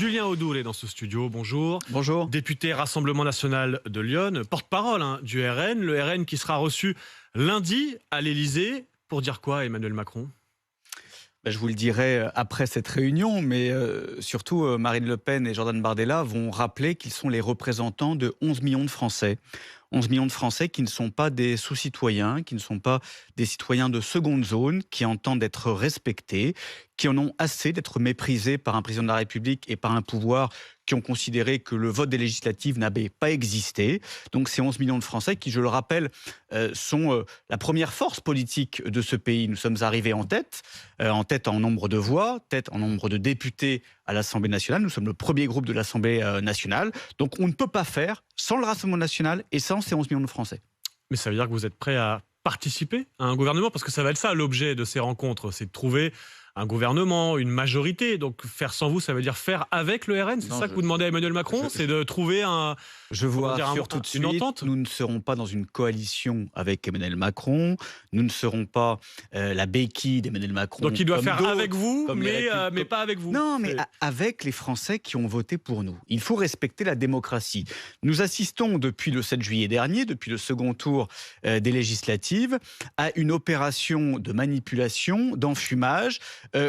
Julien Audoul est dans ce studio, bonjour. Bonjour. Député Rassemblement National de Lyon, porte-parole du RN. Le RN qui sera reçu lundi à l'Elysée. Pour dire quoi, Emmanuel Macron ? Je vous le dirai après cette réunion, mais surtout Marine Le Pen et Jordan Bardella vont rappeler qu'ils sont les représentants de 11 millions de Français. 11 millions de Français qui ne sont pas des sous-citoyens, qui ne sont pas des citoyens de seconde zone, qui entendent être respectés, qui en ont assez d'être méprisés par un président de la République et par un pouvoir qui ont considéré que le vote des législatives n'avait pas existé. Donc ces 11 millions de Français qui, je le rappelle, sont la première force politique de ce pays. Nous sommes arrivés en tête en nombre de voix, tête en nombre de députés à l'Assemblée nationale. Nous sommes le premier groupe de l'Assemblée nationale. Donc on ne peut pas faire sans le Rassemblement national et sans ces 11 millions de Français. Mais ça veut dire que vous êtes prêt à participer à un gouvernement ? Parce que ça va être ça l'objet de ces rencontres, c'est de trouver un gouvernement, une majorité. Donc faire sans vous, ça veut dire faire avec le RN. C'est ça que vous demandez à Emmanuel Macron ? C'est de trouver Je vous rassure tout de suite, une entente ? Nous ne serons pas dans une coalition avec Emmanuel Macron. Nous ne serons pas la béquille d'Emmanuel Macron. Donc il doit faire avec vous, mais pas avec vous. Non, mais avec les Français qui ont voté pour nous. Il faut respecter la démocratie. Nous assistons depuis le 7 juillet dernier, depuis le second tour des législatives, à une opération de manipulation, d'enfumage,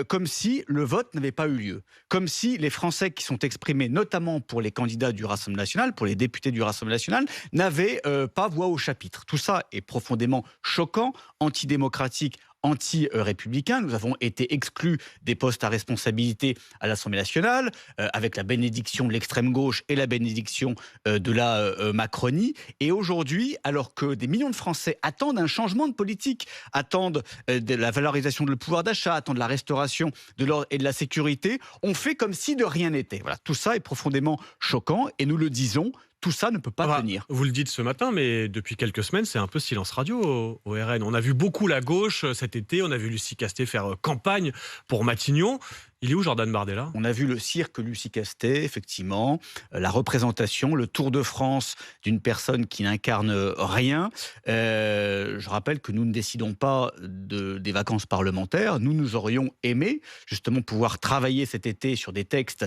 comme si le vote n'avait pas eu lieu. Comme si les Français qui sont exprimés, notamment pour les candidats du Rassemblement national, pour les députés du Rassemblement national, n'avaient pas voix au chapitre. Tout ça est profondément choquant, antidémocratique, anti-républicain. Nous avons été exclus des postes à responsabilité à l'Assemblée nationale, avec la bénédiction de l'extrême gauche et la bénédiction de la Macronie. Et aujourd'hui, alors que des millions de Français attendent un changement de politique, attendent de la valorisation de le pouvoir d'achat, attendent la restauration de l'ordre et de la sécurité, on fait comme si de rien n'était. Voilà, tout ça est profondément choquant et nous le disons, tout ça ne peut pas tenir. Vous le dites ce matin, mais depuis quelques semaines, c'est un peu silence radio au RN. On a vu beaucoup la gauche cet été, on a vu Lucie Castet faire campagne pour Matignon. Il est où Jordan Bardella ? On a vu le cirque Lucie Castet, effectivement, la représentation, le Tour de France d'une personne qui n'incarne rien. Je rappelle que nous ne décidons pas des vacances parlementaires. Nous aurions aimé justement pouvoir travailler cet été sur des textes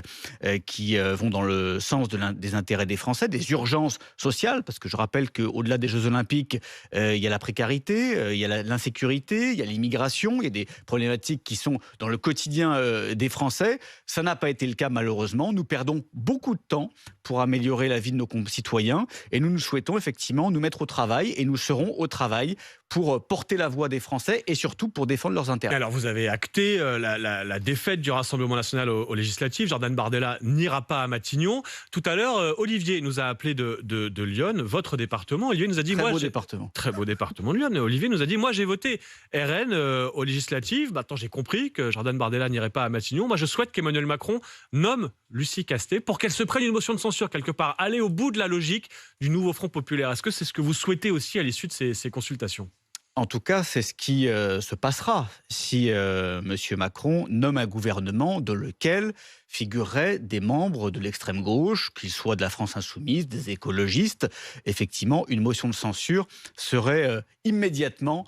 qui vont dans le sens des intérêts des Français, des urgences sociales, parce que je rappelle qu'au-delà des Jeux Olympiques, il y a la précarité, il y a l'insécurité, il y a l'immigration, il y a des problématiques qui sont dans le quotidien des Français. Ça n'a pas été le cas malheureusement. Nous perdons beaucoup de temps pour améliorer la vie de nos concitoyens et nous souhaitons effectivement nous mettre au travail et nous serons au travail pour porter la voix des Français et surtout pour défendre leurs intérêts. Alors vous avez acté la défaite du Rassemblement national aux législatives. Jordan Bardella n'ira pas à Matignon. Tout à l'heure, Olivier nous a appelé de Lyon, votre département. Olivier nous a dit... Très beau département de Lyon. Olivier nous a dit, moi j'ai voté RN aux législatives. Maintenant j'ai compris que Jordan Bardella n'irait pas à Matignon. Moi je souhaite qu'Emmanuel Macron nomme Lucie Castet pour qu'elle se prenne une motion de censure quelque part. Aller au bout de la logique du nouveau Front populaire. Est-ce que c'est ce que vous souhaitez aussi à l'issue de ces consultations ? En tout cas, c'est ce qui se passera si M. Macron nomme un gouvernement dans lequel figureraient des membres de l'extrême gauche, qu'ils soient de la France insoumise, des écologistes. Effectivement, une motion de censure serait immédiatement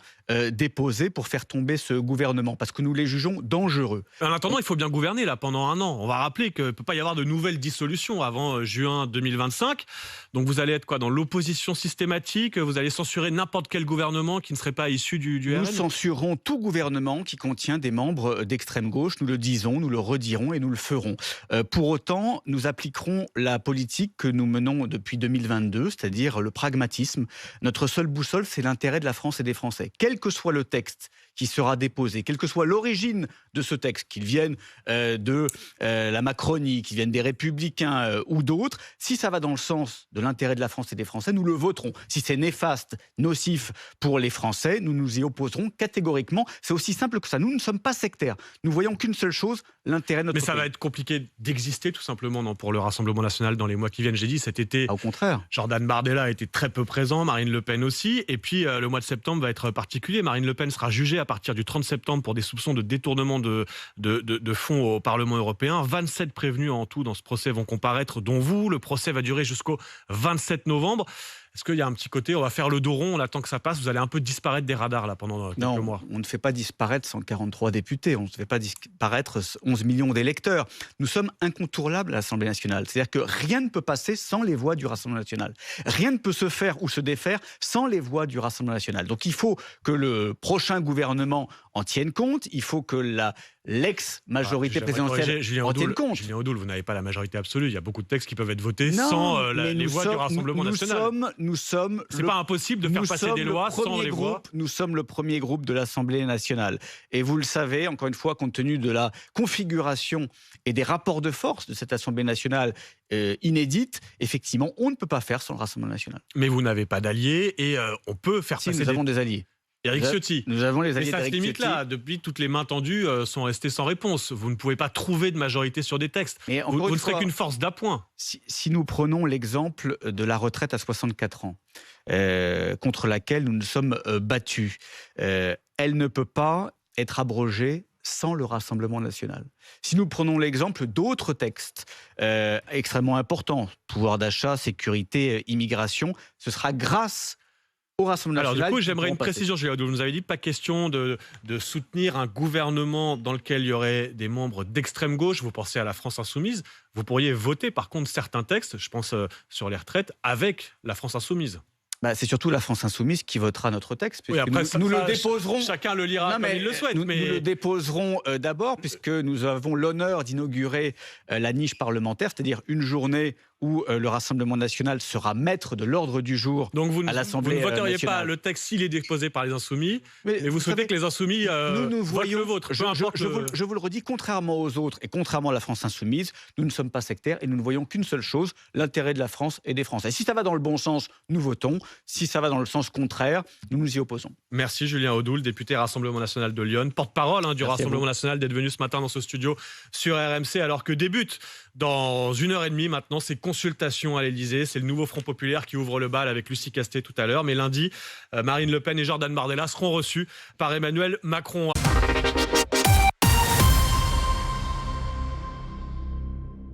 déposée pour faire tomber ce gouvernement, parce que nous les jugeons dangereux. En attendant, il faut bien gouverner là pendant un an. On va rappeler qu'il ne peut pas y avoir de nouvelles dissolutions avant juin 2025. Donc vous allez être quoi, dans l'opposition systématique ? Vous allez censurer n'importe quel gouvernement qui ne serait pas issu du RN ? Nous censurons tout gouvernement qui contient des membres d'extrême gauche. Nous le disons, nous le redirons et nous le ferons. Pour autant, nous appliquerons la politique que nous menons depuis 2022, c'est-à-dire le pragmatisme. Notre seule boussole, c'est l'intérêt de la France et des Français. Quel que soit le texte qui sera déposé, quelle que soit l'origine de ce texte, qu'il vienne de la Macronie, qu'il vienne des Républicains ou d'autres, si ça va dans le sens de l'intérêt de la France et des Français, nous le voterons. Si c'est néfaste, nocif pour les Français, nous nous y opposerons catégoriquement. C'est aussi simple que ça. Nous ne sommes pas sectaires. Nous voyons qu'une seule chose, l'intérêt de notre pays. Mais ça va être compliqué d'exister tout simplement pour le Rassemblement national dans les mois qui viennent. J'ai dit cet été, au contraire. Jordan Bardella a été très peu présent, Marine Le Pen aussi. Et puis le mois de septembre va être particulier. Marine Le Pen sera jugée à partir du 30 septembre pour des soupçons de détournement de fonds au Parlement européen. 27 prévenus en tout dans ce procès vont comparaître, dont vous. Le procès va durer jusqu'au 27 novembre. Est-ce qu'il y a un petit côté, on va faire le dos rond, on attend que ça passe, vous allez un peu disparaître des radars là pendant quelques mois? Non, on ne fait pas disparaître 143 députés, on ne fait pas disparaître 11 millions d'électeurs. Nous sommes incontournables à l'Assemblée nationale. C'est-à-dire que rien ne peut passer sans les voix du Rassemblement national. Rien ne peut se faire ou se défaire sans les voix du Rassemblement national. Donc il faut que le prochain gouvernement en tienne compte, il faut que l'ex-majorité présidentielle en tienne compte. Julien Audoul, vous n'avez pas la majorité absolue. Il y a beaucoup de textes qui peuvent être votés sans les voix du Rassemblement national. C'est pas impossible de faire passer des lois sans les voix. Nous sommes le premier groupe de l'Assemblée nationale. Et vous le savez, encore une fois, compte tenu de la configuration et des rapports de force de cette Assemblée nationale inédite, effectivement, on ne peut pas faire sans le Rassemblement national. Mais vous n'avez pas d'alliés et on peut faire passer nous avons des alliés. Éric Ciotti. Nous avons les alliés d'Éric Ciotti. Mais ça se limite là. Depuis, toutes les mains tendues sont restées sans réponse. Vous ne pouvez pas trouver de majorité sur des textes. Vous ne serez qu'une force d'appoint. Si nous prenons l'exemple de la retraite à 64 ans, contre laquelle nous nous sommes battus, elle ne peut pas être abrogée sans le Rassemblement national. Si nous prenons l'exemple d'autres textes extrêmement importants, pouvoir d'achat, sécurité, immigration, ce sera grâce au Rassemblement national. Alors du coup, j'aimerais une précision, Julien Audoul. Vous nous avez dit pas question de soutenir un gouvernement dans lequel il y aurait des membres d'extrême gauche. Vous pensez à la France insoumise. Vous pourriez voter par contre certains textes, je pense sur les retraites, avec la France insoumise. C'est surtout la France insoumise qui votera notre texte. Oui, après, nous le déposerons. Chacun le lira comme il le souhaite. Nous le déposerons d'abord, puisque nous avons l'honneur d'inaugurer la niche parlementaire, c'est-à-dire une journée où le Rassemblement national sera maître de l'ordre du jour à l'Assemblée nationale. Vous ne voteriez pas le texte s'il est déposé par les Insoumis, mais vous souhaitez que les Insoumis votent le vôtre. Je vous le redis, contrairement aux autres et contrairement à la France insoumise, nous ne sommes pas sectaires et nous ne voyons qu'une seule chose, l'intérêt de la France et des Français. Si ça va dans le bon sens, nous votons. Si ça va dans le sens contraire, nous nous y opposons. Merci Julien Audoul, député Rassemblement national de Lyon, porte-parole du Rassemblement national, d'être venu ce matin dans ce studio sur RMC, alors que débute dans 1h30 maintenant ces consultations à l'Élysée. C'est le nouveau Front populaire qui ouvre le bal avec Lucie Castet tout à l'heure. Mais lundi, Marine Le Pen et Jordan Bardella seront reçus par Emmanuel Macron.